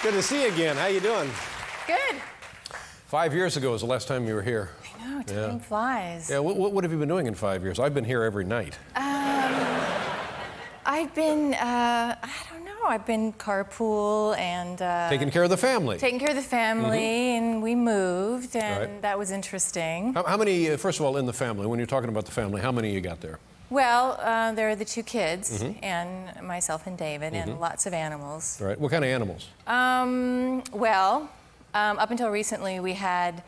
Good to see you again. How you doing? Good. 5 years ago was the last time you were here. I know, time flies. Yeah, what have you been doing in 5 years? I've been here every night. I've been, I don't know, I've been carpool and... Taking care of the family. Taking care of the family, and we moved, and that was interesting. How many, first of all, in the family, when you're talking about the family, how many you got there? Well, there are the two kids, and myself and David, and lots of animals. All right. What kind of animals? Up until recently, we had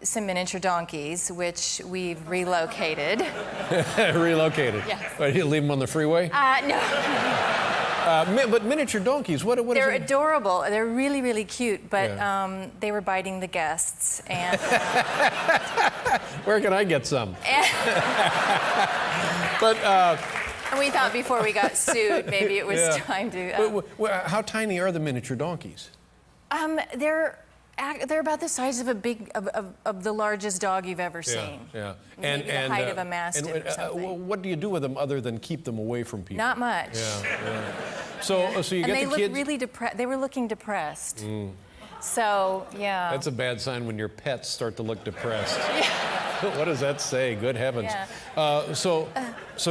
some miniature donkeys, which we've relocated. Relocated? Yes. Right, you leave them on the freeway? No. But miniature donkeys, what They're is it? adorable. They're really, really cute, but they were biting the guests, and... Where can I get some? But... And we thought before we got sued, maybe it was time to... How tiny are the miniature donkeys? They're about the size of a big of the largest dog you've ever seen. Yeah. Maybe the height of a mastiff or something. What do you do with them other than keep them away from people? Not much. Yeah. So you get the kids. And they looked really depressed. They were looking depressed. So yeah. That's a bad sign when your pets start to look depressed. Yeah. What does that say? Good heavens. Yeah. So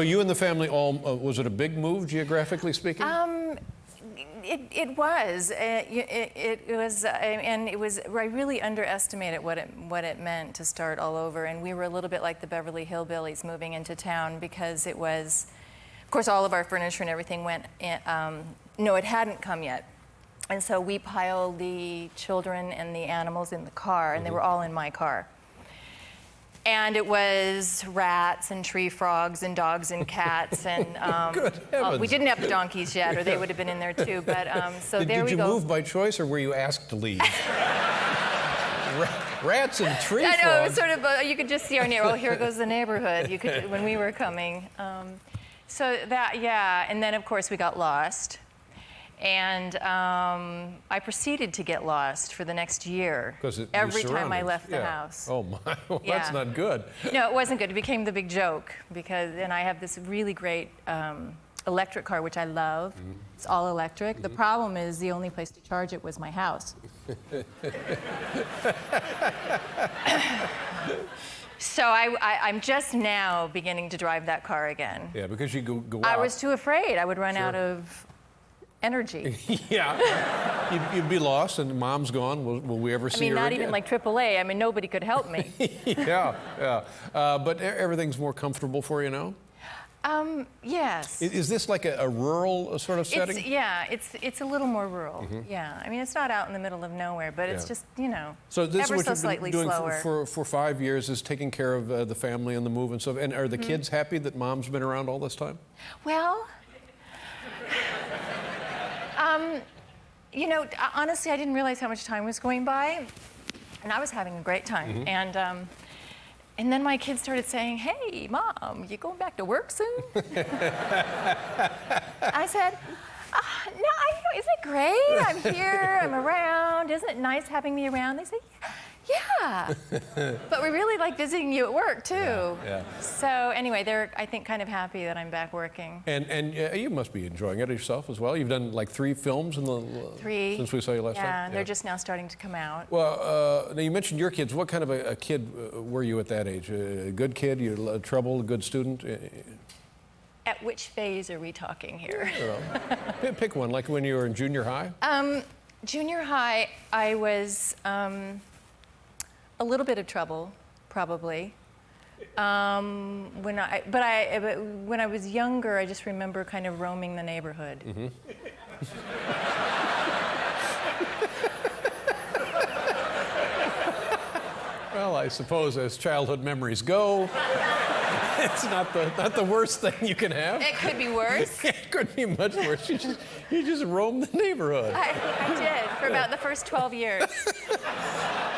you and the family all was it a big move geographically speaking? It was. It was, and it was. I really underestimated what it meant to start all over. And we were a little bit like the Beverly Hillbillies moving into town because it was, of course, all of our furniture and everything went. No, it hadn't come yet, and so we piled the children and the animals in the car, and they were all in my car. And it was rats and tree frogs and dogs and cats and Good heavens. we didn't have the donkeys yet, or they would have been in there too. But so there we go. Did you move by choice, or were you asked to leave? Rats and tree frogs. I know, it was sort of. You could just see our neighborhood. Oh, here goes the neighborhood. You could when we were coming. So that and then of course we got lost. And I proceeded to get lost for the next year. Every time I left the house. Oh my, well, that's not good. No, it wasn't good. It became the big joke and I have this really great electric car, which I love. It's all electric. The problem is the only place to charge it was my house. So I'm just now beginning to drive that car again. Yeah, because you go out. I was too afraid I would run out of energy. You'd be lost, and Mom's gone. Will we ever see her not again? even like AAA. I mean, nobody could help me. But everything's more comfortable for you now? Yes. Is this like a rural sort of setting? It's a little more rural. Yeah, I mean, it's not out in the middle of nowhere, but it's just, So this ever is what so you've been slightly doing slower. for 5 years, is taking care of the family and the move and stuff. And are the kids happy that Mom's been around all this time? Well, honestly, I didn't realize how much time was going by, and I was having a great time. And then my kids started saying, "Hey, Mom, you going back to work soon?" I said, "No, isn't it great? I'm here, I'm around. Isn't it nice having me around?" They say, "Yeah, but we really like visiting you at work too." So anyway, they're, I think, kind of happy that I'm back working. And you must be enjoying it yourself as well. You've done like 3 films in the since we saw you last time. Yeah, and they're just now starting to come out. Well, now you mentioned your kids. What kind of a kid were you at that age? A good kid? You trouble? A good student? At which phase are we talking here? Pick one. Like when you were in junior high. Junior high, I was. A little bit of trouble, probably. When I was younger, I just remember kind of roaming the neighborhood. Well, I suppose as childhood memories go, it's not the worst thing you can have. It could be worse. It could be much worse. You just roamed the neighborhood. I did for about the first 12 years.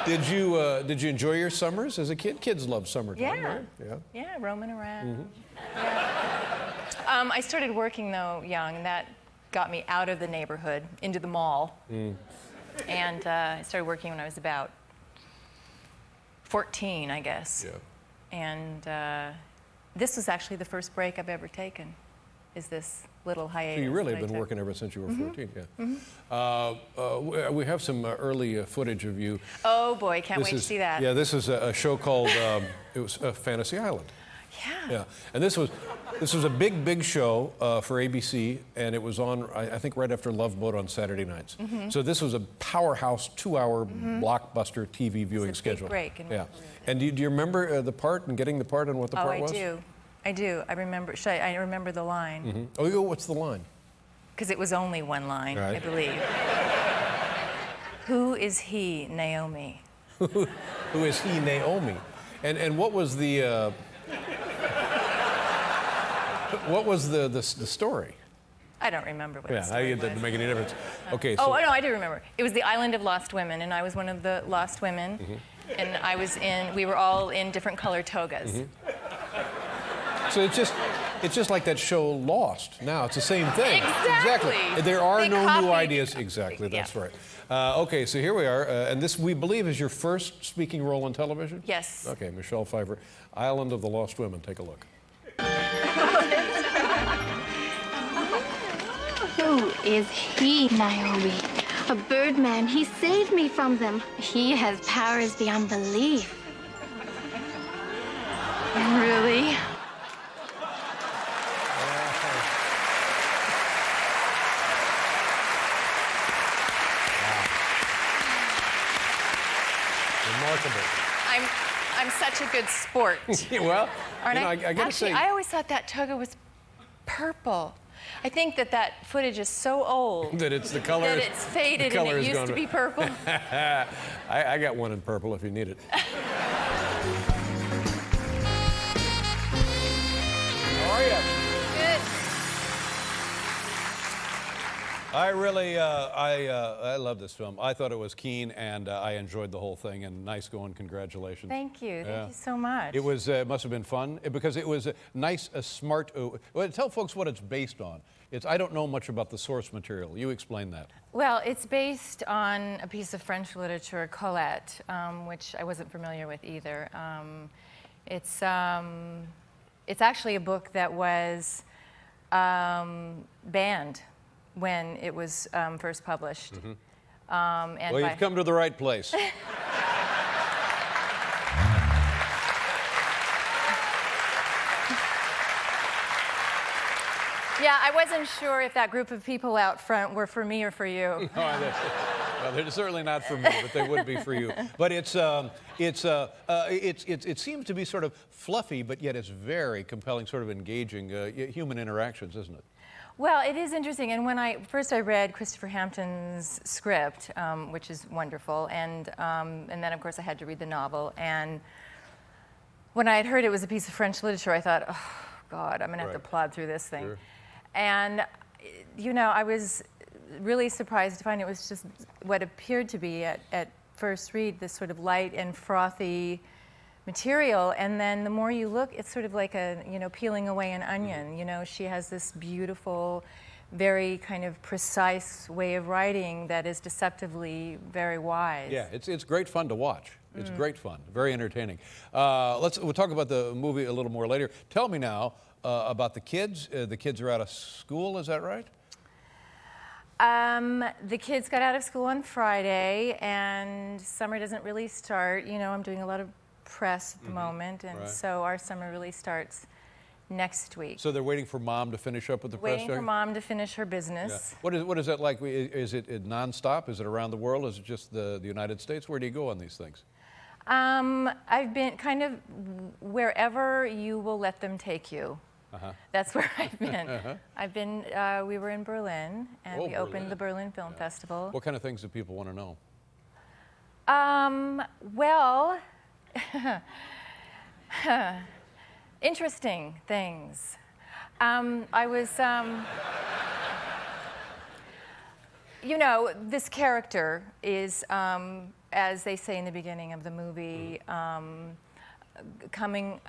Did you enjoy your summers as a kid? Kids love summertime, right? Yeah, roaming around. I started working though young. That got me out of the neighborhood into the mall. And I started working when I was about 14, I guess. And this was actually the first break I've ever taken, is this little hiatus. So you really that have been I took. working ever since you were 14, yeah. We have some early footage of you. Oh boy, can't wait to see that. Yeah, this is a show called, it was Fantasy Island. Yeah. Yeah, and this was a big show for ABC, and it was on, I think, right after Love Boat on Saturday nights. So this was a powerhouse 2-hour blockbuster TV viewing It's a big schedule. break in Yeah. my career. And do you remember the part and getting the part and what the part was? I do. I remember. I remember the line Oh, what's the line? because it was only one line, I Right. believe. Who is he, Naomi? Who is he, Naomi? And what was the what was the story? I don't remember what the Yeah, story it didn't was. make any difference. Okay, so Oh, no, I do remember. It was the Island of Lost Women, and I was one of the lost women. And we were all in different color togas. so it's just like that show Lost. Now it's the same thing. Exactly. There are They no new copied- ideas. Exactly. That's Yeah. right. Okay, so here we are, and this we believe is your first speaking role on television. Yes. Okay, Michelle Pfeiffer, Island of the Lost Women. Take a look. Who is he, Naomi? A birdman. He saved me from them. He has powers beyond belief. Really? Remarkable. I'm such a good sport. Well, Aren't I I? gotta Actually, say, I always thought that toga was purple. I think that footage is so old that it's the color. that it's faded the and color it is used gone. to be purple. I got one in purple if you need it. How are you? Good. I really, I love this film. I thought it was keen, and I enjoyed the whole thing. And nice going, congratulations. Thank you. Yeah. Thank you so much. It was, must have been fun because it was a nice, smart. Well, tell folks what it's based on. I don't know much about the source material. You explain that. Well, it's based on a piece of French literature, Colette, which I wasn't familiar with either. It's actually a book that was banned when it was first published. And Well, by- you've come to the right place. Yeah, I wasn't sure if that group of people out front were for me or for you. Well, they're certainly not for me, but they would be for you. But it seems to be sort of fluffy, but yet it's very compelling, sort of engaging human interactions, isn't it? Well, it is interesting, and when I read Christopher Hampton's script, which is wonderful, and then of course I had to read the novel, and when I had heard it was a piece of French literature, I thought, oh God, I'm gonna have to Right. plod through this thing. Sure. And you know, I was really surprised to find it was just what appeared to be at first read this sort of light and frothy material, and then the more you look, it's sort of like peeling away an onion. You know, she has this beautiful, very kind of precise way of writing that is deceptively very wise. Yeah, it's great fun to watch. It's great fun, very entertaining. We'll talk about the movie a little more later. Tell me now about the kids. The kids are out of school, is that right? The kids got out of school on Friday, and summer doesn't really start. You know, I'm doing a lot of press at the moment, and Right. so our summer really starts next week. So they're waiting for mom to finish up with the press Waiting for junket? mom to finish her Yeah. business. What is that like? Is it nonstop? Is it around the world? Is it just the United States? Where do you go on these things? I've been kind of wherever you will let them take you. That's where I've been. I've been. We were in Berlin, and Oh, we opened Berlin. the Berlin Film Festival. What kind of things do people want to know? Well, interesting things. I was, you know, this character is, as they say in the beginning of the movie, coming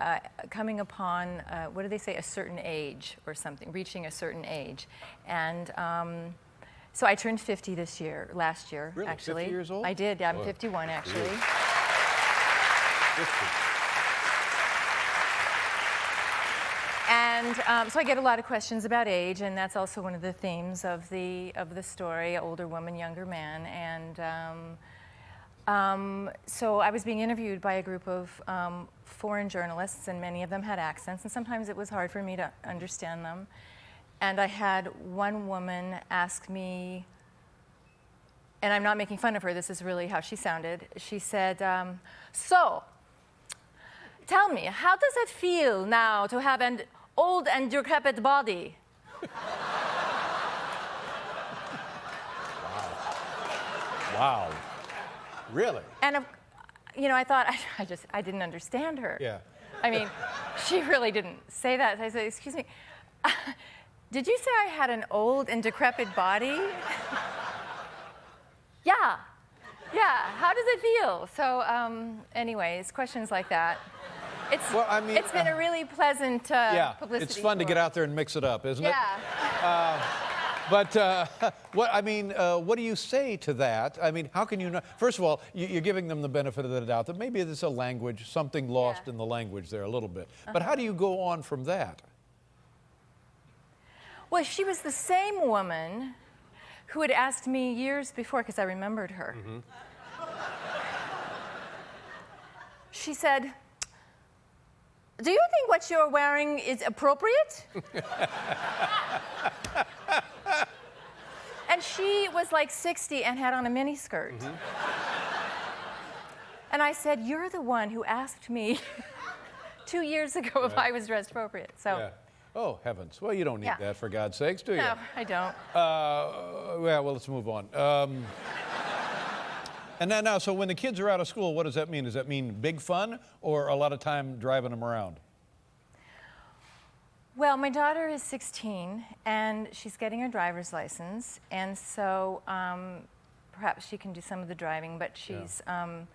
upon, what do they say, a certain age or something, reaching a certain age. And so I turned 50 last year, Really? actually. 50 years old? I did, yeah, I'm Wow. 51 actually. 50. And And so I get a lot of questions about age, and that's also one of the themes of the story: older woman, younger man. And so I was being interviewed by a group of foreign journalists, and many of them had accents, and sometimes it was hard for me to understand them. And I had one woman ask me, and I'm not making fun of her, this is really how she sounded. She said, so, tell me, how does it feel now to have an old and decrepit body? Wow. Really? And, I thought, I didn't understand her. Yeah. I mean, she really didn't say that. I said, excuse me, did you say I had an old and decrepit body? Yeah. How does it feel? So, anyways, questions like that. It's been a really pleasant publicity. It's fun to get out there and mix it up, isn't it? Yeah. But what do you say to that? I mean, how can you not? First of all, you're giving them the benefit of the doubt that maybe there's a language, something lost in the language there a little bit. But how do you go on from that? Well, she was the same woman who had asked me years before, because I remembered her. Mm-hmm. She said, do you think what you're wearing is appropriate? And she was like 60 and had on a miniskirt. Mm-hmm. And I said, you're the one who asked me 2 years ago if I was dressed appropriate. So. Yeah. Oh, heavens. Well, you don't need that, for God's sakes, do you? No, I don't. Well, let's move on. And now, so when the kids are out of school, what does that mean? Does that mean big fun or a lot of time driving them around? Well, my daughter is 16, and she's getting her driver's license, and so perhaps she can do some of the driving, but she's, I'm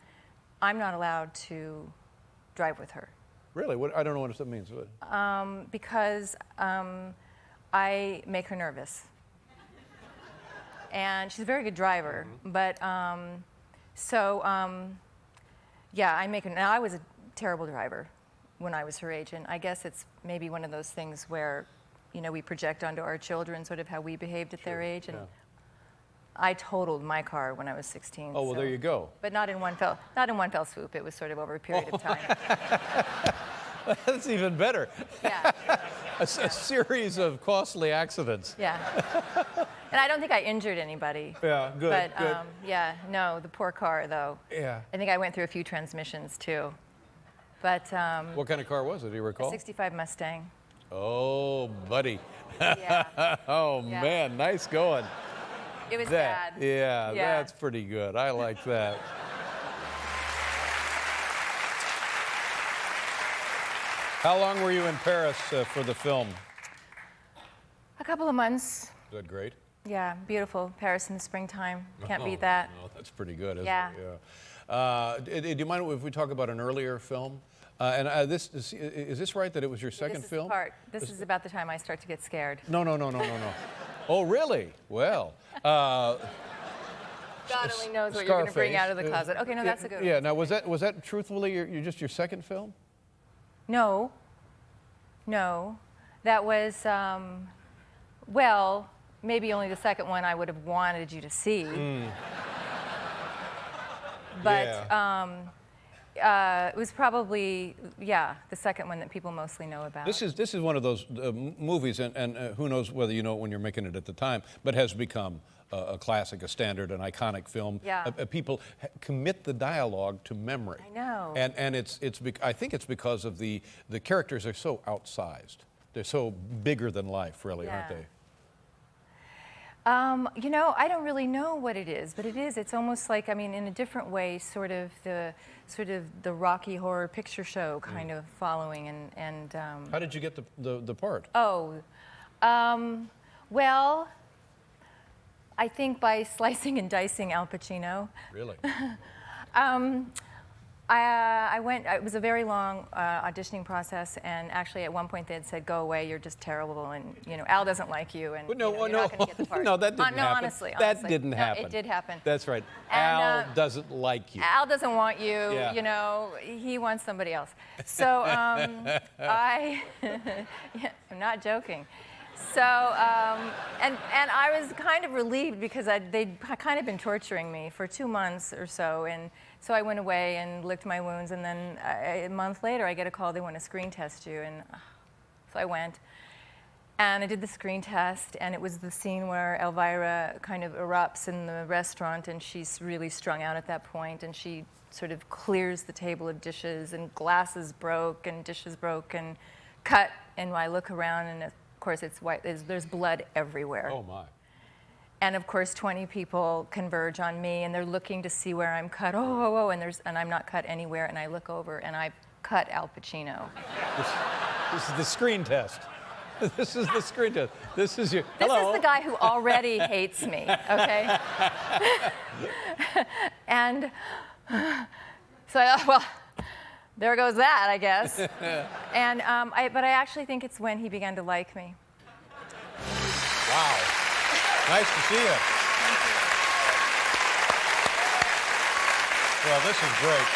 not allowed to drive with her. Really? What? I don't know what that means. Because I make her nervous. And she's a very good driver, but yeah, I make her. Now, I was a terrible driver when I was her age, and I guess it's maybe one of those things where, we project onto our children sort of how we behaved at their age, and I totaled my car when I was 16. Oh, well, there you go. But not in one fell swoop. It was sort of over a period of time. That's even better. Yeah. A series of costly accidents. Yeah. And I don't think I injured anybody. Yeah, good. But good. yeah, no, the poor car though. Yeah. I think I went through a few transmissions too. But what kind of car was it? Do you recall? a 65 Mustang. Oh, buddy. Yeah. Oh, Yeah. man, nice going. It was bad. Yeah, Yeah. that's pretty good. I like that. How long were you in Paris for the film? A couple of months. Is that great? Yeah, beautiful. Paris in the springtime. Can't beat that. No, that's pretty good, isn't Yeah. it? Yeah. Do you mind if we talk about an earlier film? Is this right that it was your second This is film? the part. This is about the time I start to get scared. No. Oh, really? Well. God only knows what you're going to bring out of the closet. Okay, no, that's a good one. Yeah. Now, was that truthfully just your second film? No. That was, well, maybe only the second one I would have wanted you to see. But it was probably, the second one that people mostly know about. This is one of those movies, and who knows whether you know it when you're making it at the time, but has become a classic, a standard, an iconic film. Yeah. People commit the dialogue to memory. I know. And I think it's because of the characters are so outsized. They're so bigger than life, really, aren't they? I don't really know what it is, but it is. It's almost like, in a different way, sort of the Rocky Horror Picture Show kind of following. And How did you get the part? Well, I think by slicing and dicing Al Pacino. Really? I went, it was a very long auditioning process, and actually at one point they had said, go away, you're just terrible, and Al doesn't like you, and No, you're not going to get the part. no, that didn't No, happen. honestly. That didn't No, happen. it did happen. That's right. And, Al doesn't like you. Al doesn't want you, Yeah. he wants somebody else. So I'm not joking. So, and I was kind of relieved because they'd kind of been torturing me for 2 months or so, and so I went away and licked my wounds, and then a month later I get a call, they want to screen test you, and so I went. And I did the screen test, and it was the scene where Elvira kind of erupts in the restaurant, and she's really strung out at that point, and she sort of clears the table of dishes, and glasses broke, and dishes broke, and cut, and I look around, and of course it's white, there's blood everywhere. Oh my. And of course 20 people converge on me, and they're looking to see where I'm cut, and I'm not cut anywhere, and I look over, and I've cut Al Pacino. This is the screen test. This is the screen test. This is your. This Hello. is the guy who already hates me, okay? And so I thought, well, there goes that, I guess. And but I actually think it's when he began to like me. Wow. Nice to see you. Well, this is great.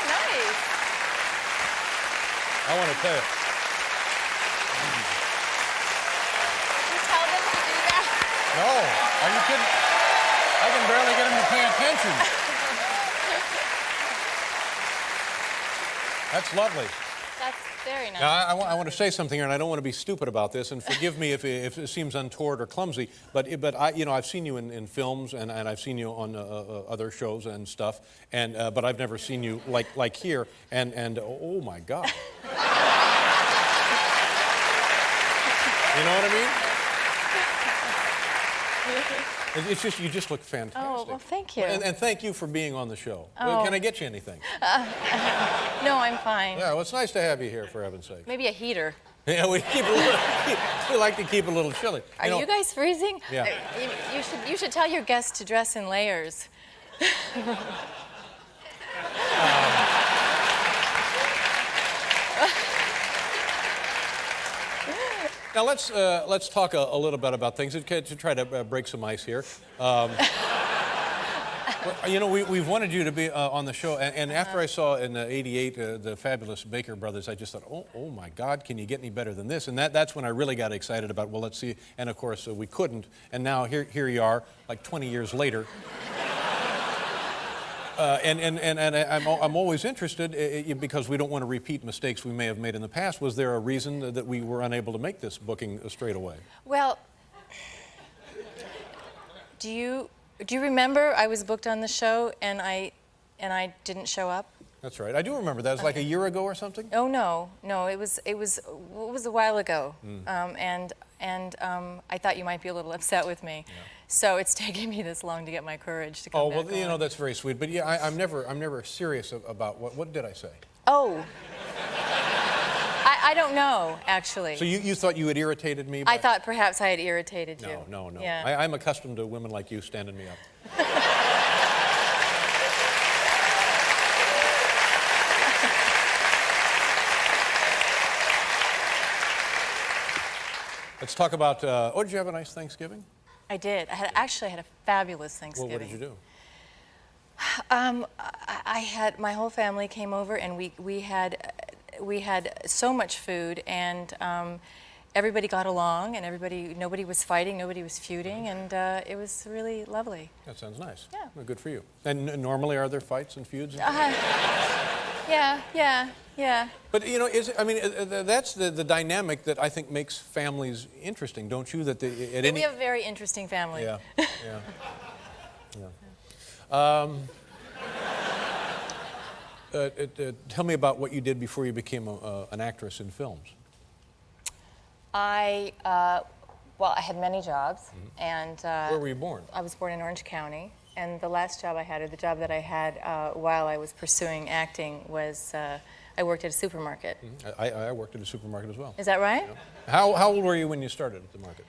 Nice. I want to tell you. You tell them to do that? No, are you kidding? I can barely get him to pay attention. That's lovely. That's very nice. Now, I want to say something here, and I don't want to be stupid about this, and forgive me if it seems untoward or clumsy, but I've seen you in films, and I've seen you on other shows and stuff, and but I've never seen you like here, and oh my God. You know what I mean? It's just, you just look fantastic. Oh, well, thank you. And thank you for being on the show. Oh. Can I get you anything? No, I'm fine. Yeah, well, it's nice to have you here, for heaven's sake. Maybe a heater. Yeah, we like to keep it a little chilly. Are you guys freezing? Yeah. You should tell your guests to dress in layers. Now let's talk a little bit about things to try to break some ice here. We've wanted you to be on the show, and after I saw in '88 the fabulous Baker Brothers, I just thought, oh my God, can you get any better than this? And that's when I really got excited about, well, let's see. And of course we couldn't, and now here you are, like 20 years later. I'm always interested because we don't want to repeat mistakes we may have made in the past. Was there a reason that we were unable to make this booking straight away? Well, do you remember I was booked on the show and I didn't show up? That's right. I do remember that. It was like a year ago or something? Oh no, it was a while ago, and I thought you might be a little upset with me, so it's taking me this long to get my courage to come back on. That's very sweet. But yeah, I'm never serious about what did I say? Oh, I don't know actually. So you thought you had irritated me? I thought perhaps I had irritated you. No. Yeah. I'm accustomed to women like you standing me up. Let's talk about, did you have a nice Thanksgiving? I did. I had a fabulous Thanksgiving. Well, what did you do? I had, my whole family came over, and we had so much food, and everybody got along, and nobody was fighting, nobody was feuding, and it was really lovely. That sounds nice. Yeah. Well, good for you. And normally are there fights and feuds? Yeah. But that's the dynamic that I think makes families interesting, don't you? That We have a very interesting family. Yeah. Tell me about what you did before you became an actress in films. I had many jobs, and Where were you born? I was born in Orange County, and the last job I had, or the job that I had while I was pursuing acting, was I worked at a supermarket. I worked at a supermarket as well. Is that right? Yeah. How old were you when you started at the market?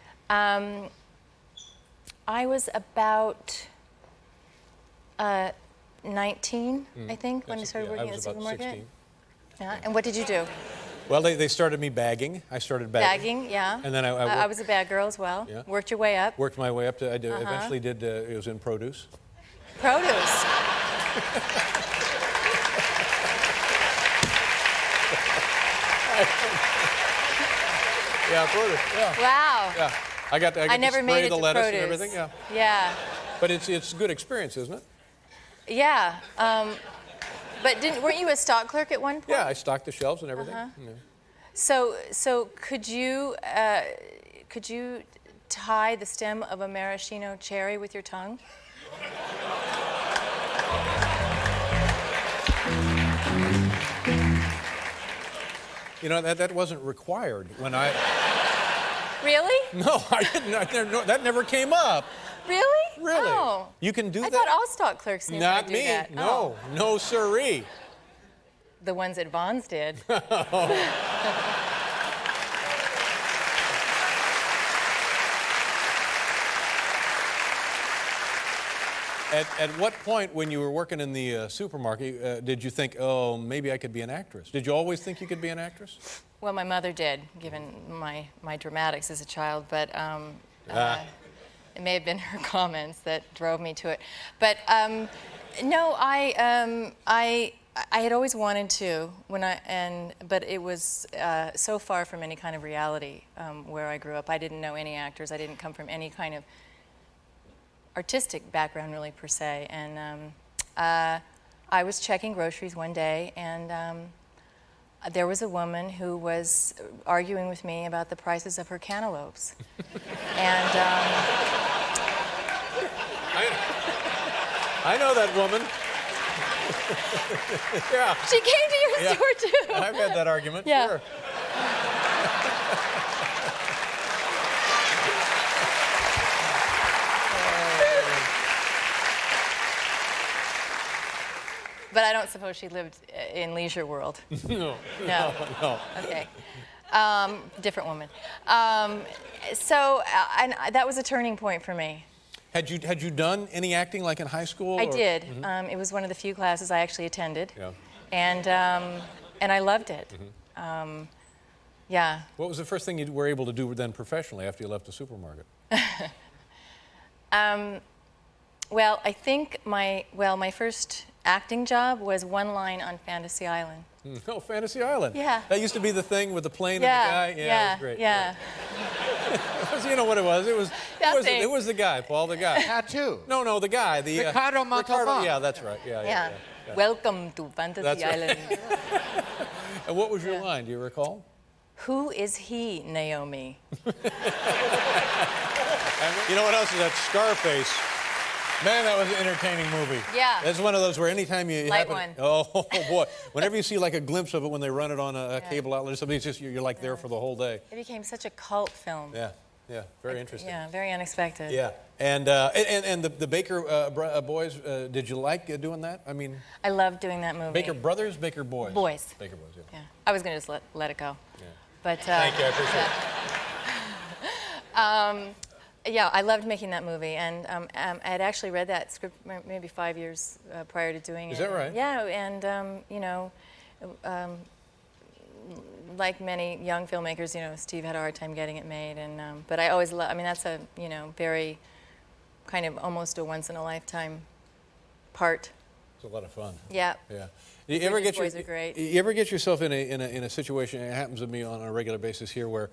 I was about 19, I think, when I started working at the I was about supermarket. 16. Yeah. And what did you do? Well, they started me bagging. I started bagging. Bagging, yeah. And then I I worked, was a bag girl as well. Yeah. Worked your way up. worked my way up to, eventually did, it was in produce. Produce. Yeah, produce, yeah. Wow. Yeah. I got I to never spray made it the to lettuce produce. and everything, yeah. Yeah. But it's a good experience, isn't it? Yeah. But weren't you a stock clerk at one point? Yeah, I stocked the shelves and everything. Uh-huh. Yeah. So could you tie the stem of a maraschino cherry with your tongue? You know, that wasn't required when I... Really? No, I didn't. That never came up. Really? Really? Oh. You can do I that? thought all stock clerks knew how Not to do me. that. No, Oh. no siree. The ones at Vaughn's did. At what point when you were working in the supermarket did you think, oh, maybe I could be an actress? Did you always think you could be an actress? Well, my mother did, given my dramatics as a child, but it may have been her comments that drove me to it. But no, I had always wanted to but it was so far from any kind of reality where I grew up. I didn't know any actors. I didn't come from any kind of artistic background really per se. And I was checking groceries one day, and there was a woman who was arguing with me about the prices of her cantaloupes. And I know that woman. Yeah. she came to your Yeah. store too. I've had that argument, Yeah. sure. But I don't suppose she lived in Leisure World. No. No. No. Okay. Different woman. And that was a turning point for me. Had you done any acting like in high school? I or- did. It was one of the few classes I actually attended. Yeah. And I loved it. Yeah. What was the first thing you were able to do then professionally after you left the supermarket? Well, I think my first acting job was one line on Fantasy Island. Oh, Fantasy Island. Yeah. That used to be the thing with the plane Yeah. and the guy. Yeah. It was great. Yeah. You know what it was? Nothing. It was the guy, Paul, the guy. Tattoo. No, the guy. Ricardo Montalban. Yeah, that's right. Yeah. Yeah. Welcome to Fantasy That's right. Island. And what was your line? Do you recall? Who is he, Naomi? You know what else is that? Scarface. Man, that was an entertaining movie. Yeah. That's one of those where anytime you Light happen, one. oh boy, whenever you see like a glimpse of it when they run it on a cable outlet or something, it's just you're like there for the whole day. It became such a cult film. Yeah, very interesting. Yeah, very unexpected. Yeah, and the Baker boys, did you like doing that? I mean, I loved doing that movie. Baker brothers, Baker boys. Boys. Baker boys. Yeah. Yeah. I was going to just let it go. Yeah. But Thank you, I appreciate it. yeah, I loved making that movie, and I had actually read that script maybe 5 years prior to doing it. Is that right? Yeah, and you know, like many young filmmakers, you know, Steve had a hard time getting it made, and but I always I mean, that's a very kind of almost a once in a lifetime part. It's a lot of fun. Yeah. Yeah. You ever British get boys are great. You ever get yourself in a situation? It happens to me on a regular basis here, where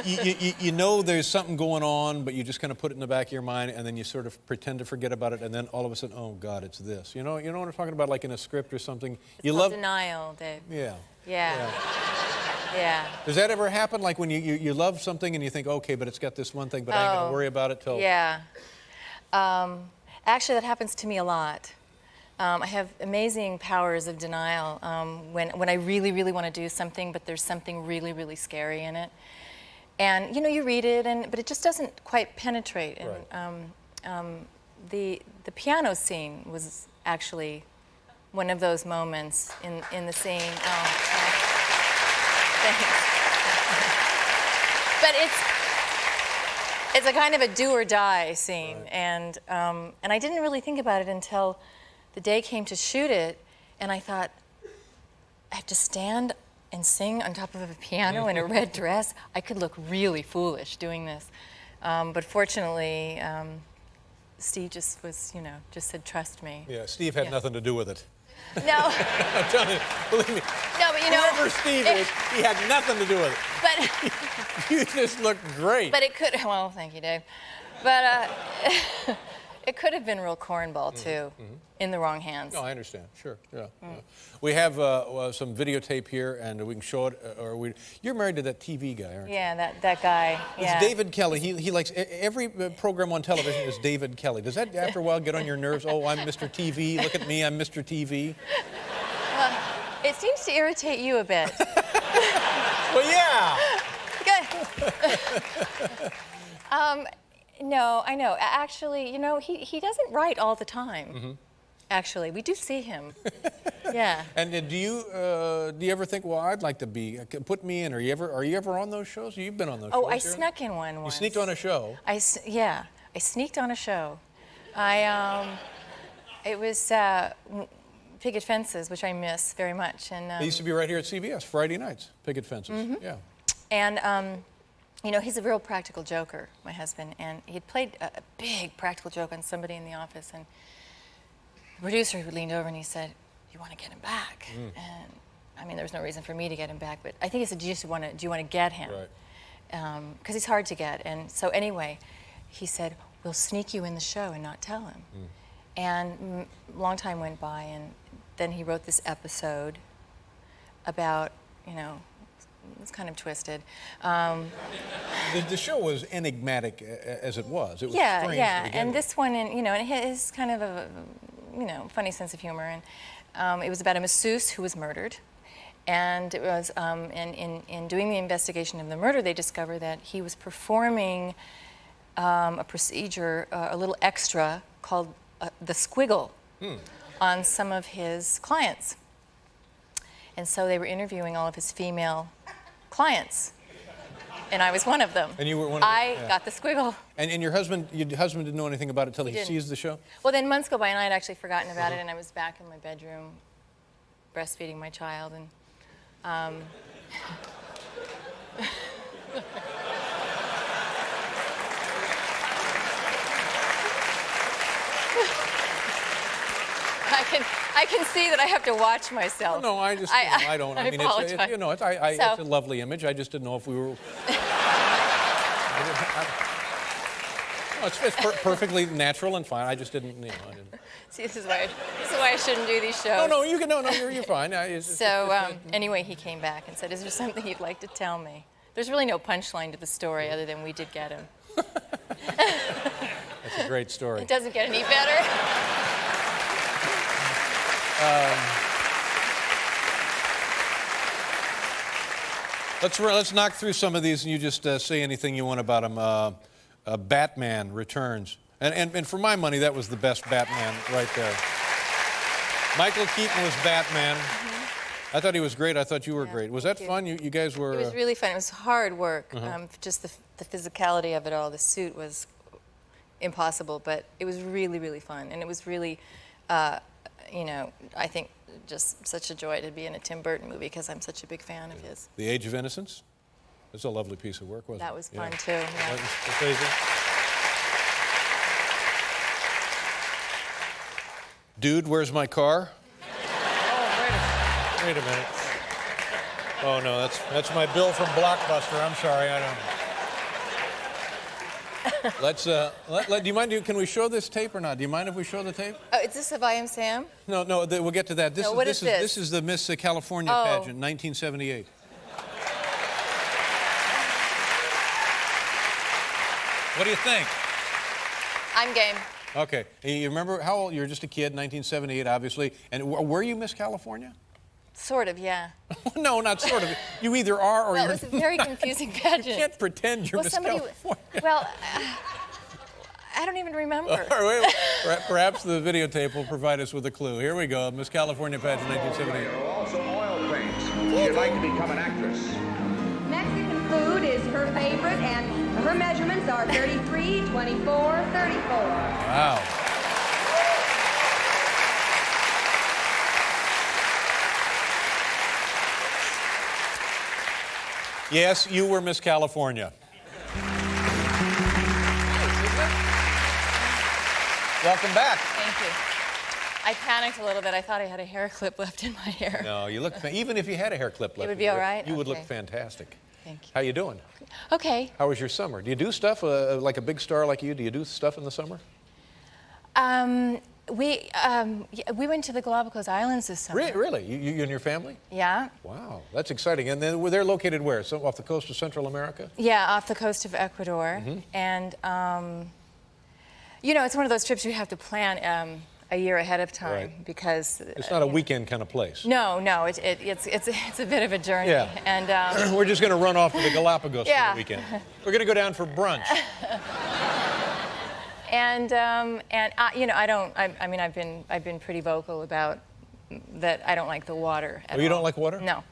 you know there's something going on, but you just kind of put it in the back of your mind, and then you sort of pretend to forget about it, and then all of a sudden, oh God, it's this. You know what I'm talking about? Like in a script or something. It's called denial, Dave. Yeah. Yeah. Yeah. Does that ever happen? Like when you love something and you think, okay, but it's got this one thing, but I ain't gonna worry about it till. Yeah. Actually, that happens to me a lot. I have amazing powers of denial when I really, really want to do something, but there's something really, really scary in it. And you know, you read it, but it just doesn't quite penetrate. And Right. the piano scene was actually one of those moments in the scene. Thanks. But It's a kind of a do or die scene, and I didn't really think about it until the day came to shoot it, and I thought, I have to stand and sing on top of a piano in a red dress. I could look really foolish doing this, but fortunately, Steve just was, just said, trust me. Yeah, Steve had nothing to do with it. No. I'm telling you, believe me. No, but whoever Steve is, he had nothing to do with it. But You just look great. But it could, well, thank you, Dave. But it could have been real cornball, too, in the wrong hands. No, I understand. Sure, yeah. We have some videotape here, and we can show it. You're married to that TV guy, aren't you? Yeah, that guy. Yeah. It's David Kelly. He likes every program on television is David Kelly. Does that, after a while, get on your nerves? Oh, I'm Mr. TV. Look at me. I'm Mr. TV. Well, it seems to irritate you a bit. Well, yeah. Good. No, I know. Actually, he doesn't write all the time. Actually, we do see him. Yeah. And do you ever think, well, I'd like to be? Put me in. Are you ever on those shows? You've been on those shows. Oh, I snuck in one once. You sneaked on a show. Yeah, I sneaked on a show. It was Picket Fences, which I miss very much. And They used to be right here at CBS Friday nights. Picket Fences. Yeah. And he's a real practical joker, my husband, and he had played a big practical joke on somebody in the office, and the producer leaned over and he said, "You want to get him back?" And I mean, there was no reason for me to get him back, but I think he said, "Do you want to get him?" Right. Because he's hard to get. And so anyway, he said, "We'll sneak you in the show and not tell him." And a long time went by, and then he wrote this episode about, it's kind of twisted. The show was enigmatic as it was. It was Yeah, strange yeah. to begin And with. this one, and it has kind of a, funny sense of humor. And it was about a masseuse who was murdered. And it was, in doing the investigation of the murder, they discovered that he was performing a procedure, a little extra called the squiggle on some of his clients. And so they were interviewing all of his female clients, and I was one of them. And you were one of them? I got the squiggle. And your husband didn't know anything about it until he didn't. sees the show? Well, then months go by, and I had actually forgotten about it, and I was back in my bedroom breastfeeding my child, and I can see that I have to watch myself. No, I just, I don't. I mean, apologize. it's a lovely image. I just didn't know if we were. It's perfectly natural and fine. I just didn't, I didn't. See, this is why I shouldn't do these shows. No, you're fine. Anyway, he came back and said, "Is there something you'd like to tell me?" There's really no punchline to the story other than we did get him. That's a great story. It doesn't get any better. Let's knock through some of these, and you just say anything you want about them. Batman Returns, and for my money, that was the best Batman right there. Michael Keaton was Batman. I thought he was great. I thought you were great. Was that fun? You guys were. It was really fun. It was hard work. Just the physicality of it all. The suit was impossible, but it was really, really fun, and it was really, I think, just such a joy to be in a Tim Burton movie because I'm such a big fan of his. The Age of Innocence? It's a lovely piece of work, wasn't it? That was fun, too. Yeah. That was crazy. Dude, where's my car? Oh, wait a minute. Oh, no, that's my bill from Blockbuster. I'm sorry, I don't know. Let's, do you mind, can we show this tape or not? Do you mind if we show the tape? Is this If I Am Sam? No, we'll get to that. This is the Miss California pageant, 1978. What do you think? I'm game. Okay. You remember how old? You were just a kid, 1978, obviously. And were you Miss California? Sort of, yeah. No, not sort of. You either are or Well, you're it was a very confusing pageant. You can't pretend you're Miss California. Well, I don't even remember. Perhaps the videotape will provide us with a clue. Here we go, Miss California pageant, 1978. There are also oil paints. If you'd like to become an actress. Mexican food is her favorite, and Her measurements are 33, 24, 34. Wow. Yes, you were Miss California. Welcome back. Thank you. I panicked a little bit. I thought I had a hair clip left in my hair. No, you look, even if you had a hair clip left, It would be all right? you would look Okay. fantastic. Thank you. How you doing? Okay. How was your summer? Do you do stuff like a big star like you? Do you do stuff in the summer? We went to the Galapagos Islands this summer. Really? You and your family? Yeah. Wow, that's exciting. And then they're located where? So off the coast of Central America? Yeah, off the coast of Ecuador. And, you know, it's one of those trips you have to plan a year ahead of time Right. because... It's not a weekend kind of place. No, it's a bit of a journey. Yeah. And We're just going to run off to the Galapagos for Yeah. the weekend. We're going to go down for brunch. and you know, I mean, I've been pretty vocal about that I don't like the water at Oh, you all. don't like water? No.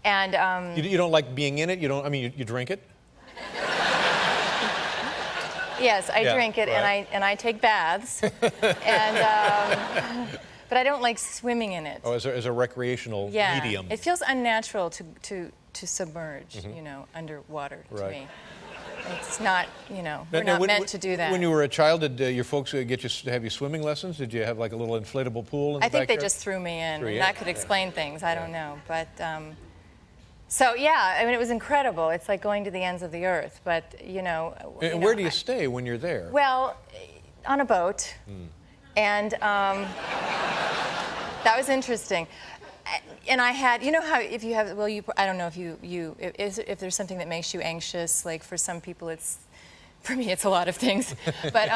And You don't like being in it? You don't? I mean, you drink it? yes, I Yeah, drink it right. and I take baths. And but I don't like swimming in it. Oh, as a recreational Yeah. medium. It feels unnatural to submerge, you know, underwater to Right. me. It's not, you know, we're Now, not when- meant to do that. When you were a child, did your folks have you swimming lessons? Did you have like a little inflatable pool in the I think they backyard? just threw me in. Threw you That in, could yeah. explain things. I don't know. But so yeah, I mean, it was incredible. It's like going to the ends of the earth. But you know, And where do you stay when you're there? Well, on a boat, and that was interesting. And I had, you know how if you have, well, I don't know if if there's something that makes you anxious. Like for some people, for me, it's a lot of things. But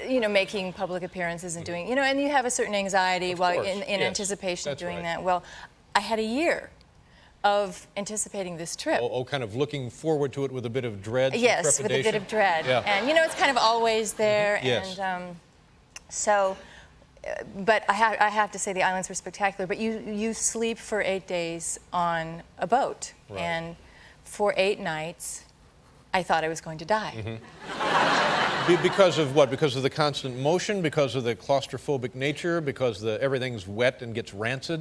you know, making public appearances and doing, you know, and you have a certain anxiety while course, in yes, anticipation of that's doing right. that. Well, I had a year of anticipating this trip. Oh, kind of looking forward to it with a bit of dread. some Yes, with a bit trepidation? of dread. Yeah. And you know, it's kind of always there. Yes. And so, but I have to say the islands were spectacular. But you sleep for 8 days on a boat, Right. and for 8 nights, I thought I was going to die. Because of what? Because of the constant motion? Because of the claustrophobic nature? Because everything's wet and gets rancid?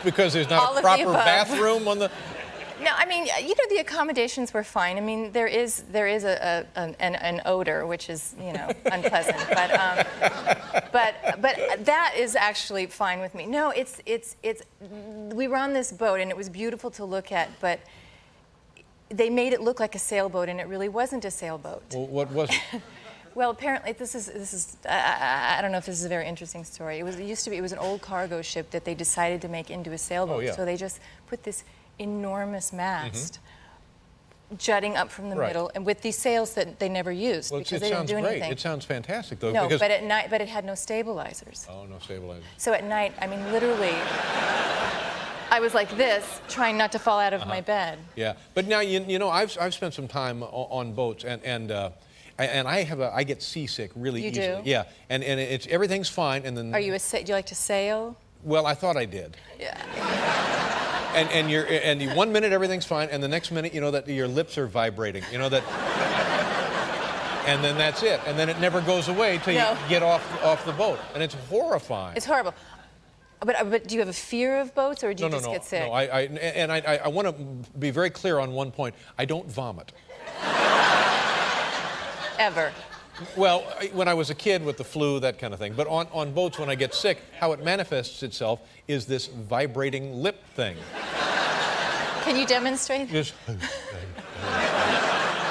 Because there's not All a of the proper above. bathroom on the... No, I mean, you know, the accommodations were fine. I mean, there is an odor, which is, you know, unpleasant. But that is actually fine with me. No, we were on this boat and it was beautiful to look at, but they made it look like a sailboat and it really wasn't a sailboat. Well, what was it? Well, apparently this is I don't know if this is a very interesting story. It used to be an old cargo ship that they decided to make into a sailboat. Oh, yeah. So they just put this enormous mast jutting up from the Right. middle, and with these sails that they never used Well, because it they didn't sounds do great. anything. It sounds fantastic, though. No, because... but at night, it had no stabilizers. Oh, no stabilizer. So at night, I mean, literally, I was like this, trying not to fall out of my bed. Yeah, but now you know I've spent some time on boats and I get seasick really You easily. do? Yeah, and everything's fine and then. Do you like to sail? Well, I thought I did. Yeah. And 1 minute everything's fine, and the next minute you know that your lips are vibrating. You know that. And then that's it, and then it never goes away till No. you get off the boat, and it's horrifying. It's horrible. But do you have a fear of boats, or do you just get sick? No, I want to be very clear on one point. I don't vomit. Ever. Well, when I was a kid with the flu, that kind of thing. But on boats, when I get sick, how it manifests itself is this vibrating lip thing. Can you demonstrate? Just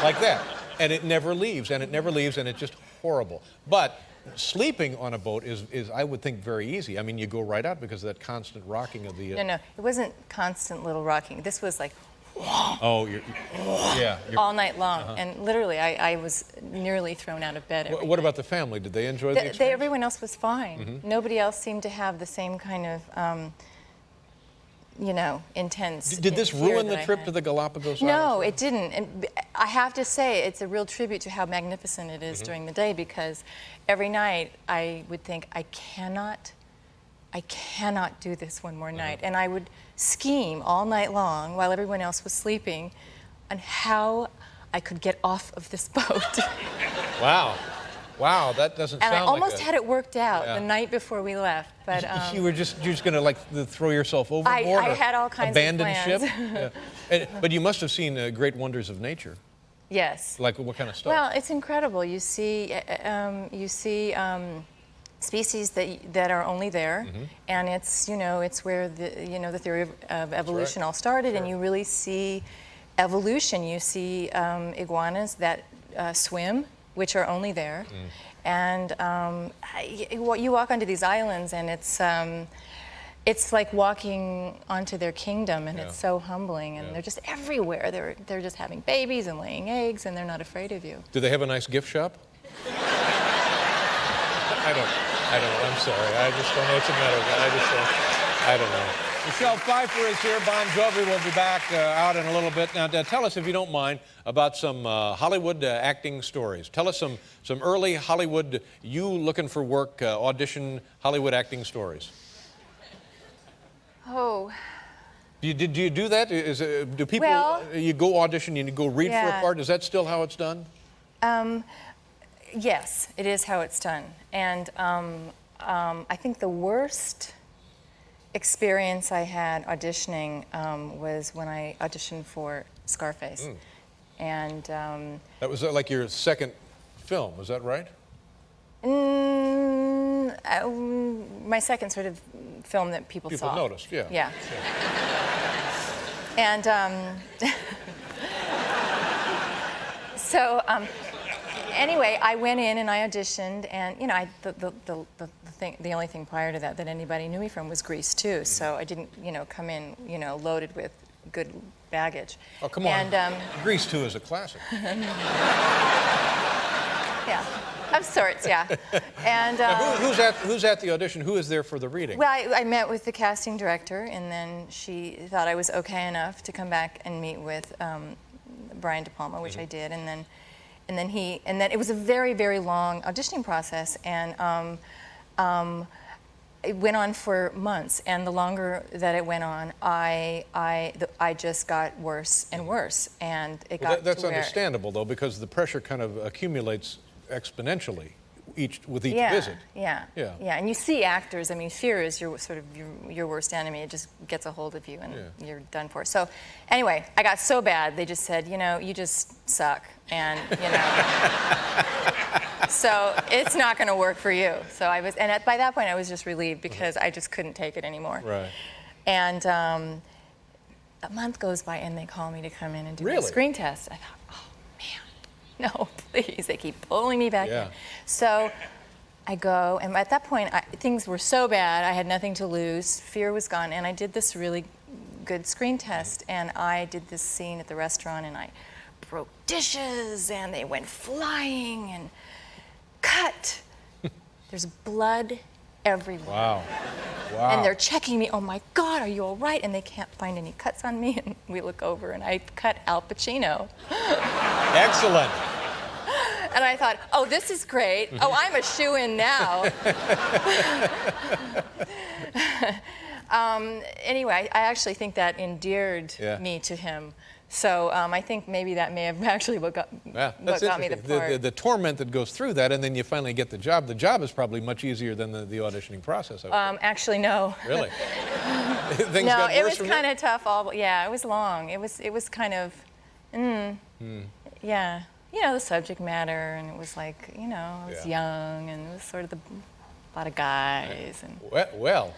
like that. And it never leaves, and it's just horrible. But sleeping on a boat is, I would think, very easy. I mean, you go right out because of that constant rocking of the... No, it wasn't constant little rocking. This was like Oh, yeah. all night long. And literally, I was nearly thrown out of bed. What about the family? Did they enjoy the experience? Everyone else was fine. Nobody else seemed to have the same kind of, you know, intense. Did this fear ruin that the I trip had. to the Galapagos No, Islands? it didn't. And I have to say, it's a real tribute to how magnificent it is during the day, because every night I would think, I I cannot do this one more night. And I would scheme all night long while everyone else was sleeping on how I could get off of this boat. Wow. Wow, that doesn't And sound I almost like had it worked out Yeah. the night before we left, but you're just gonna like throw yourself overboard? I or had all kinds of abandon plans. ship? Yeah. But you must have seen great wonders of nature. yes. Like what kind of stuff? Well, it's incredible. You see species that are only there, and it's it's where the theory of evolution all started, and you really see evolution. You see iguanas that swim, which are only there, and you walk onto these islands, and it's like walking onto their kingdom, and it's so humbling, and they're just everywhere. They're just having babies and laying eggs, and they're not afraid of you. Do they have a nice gift shop? I don't know. I'm sorry. I just don't know what's the matter with that. I don't know. Michelle Pfeiffer is here. Bon Jovi will be back out in a little bit. Now, tell us, if you don't mind, about some Hollywood acting stories. Tell us some early Hollywood, you looking for work, audition Hollywood acting stories. Oh. Do you do that? Do people, Well, you go audition, you go read for a yeah. part? Is that still how it's done? Yes, it is how it's done. And I think the worst experience I had auditioning was when I auditioned for Scarface. And That was like your second film, is that right? my second sort of film that people saw. People noticed, yeah. Yeah. And so anyway, I went in and I auditioned, and the only thing prior to that anybody knew me from was Grease 2. So I didn't come in loaded with good baggage. Oh, come on. And Grease 2 is a classic. yeah, of sorts, yeah. And Now, who's at the audition? Who is there for the reading? well, I met with the casting director, and then she thought I was okay enough to come back and meet with Brian De Palma, which I did, and then it was a very, very long auditioning process, and it went on for months. And the longer that it went on, I just got worse and worse, and it got That's to where, understandable, though, because the pressure kind of accumulates exponentially with each visit. Yeah. And you see actors. I mean, fear is your worst enemy. It just gets a hold of you, and you're done for. So, anyway, I got so bad. They just said, you just suck, and so it's not going to work for you. So by that point, I was just relieved because I just couldn't take it anymore. Right. And a month goes by, and they call me to come in and do a screen test. I thought, no, please. They keep pulling me back in. So I go, and at that point, things were so bad, I had nothing to lose. Fear was gone, and I did this really good screen test, and I did this scene at the restaurant, and I broke dishes, and they went flying, and cut. There's blood everywhere. Wow. And they're checking me, oh my God, are you all right? And they can't find any cuts on me, and we look over, and I cut Al Pacino. Excellent. And I thought, oh, this is great. Oh, I'm a shoo-in now. Anyway, I actually think that endeared me to him. So I think maybe that may have actually what got me the part. The torment that goes through that, and then you finally get the job. The job is probably much easier than the auditioning process. Actually, no. Really? No, it was kind of tough. It was long. It was kind of, yeah. The subject matter, and it was like, I was young, and it was sort of a lot of guys. And Well.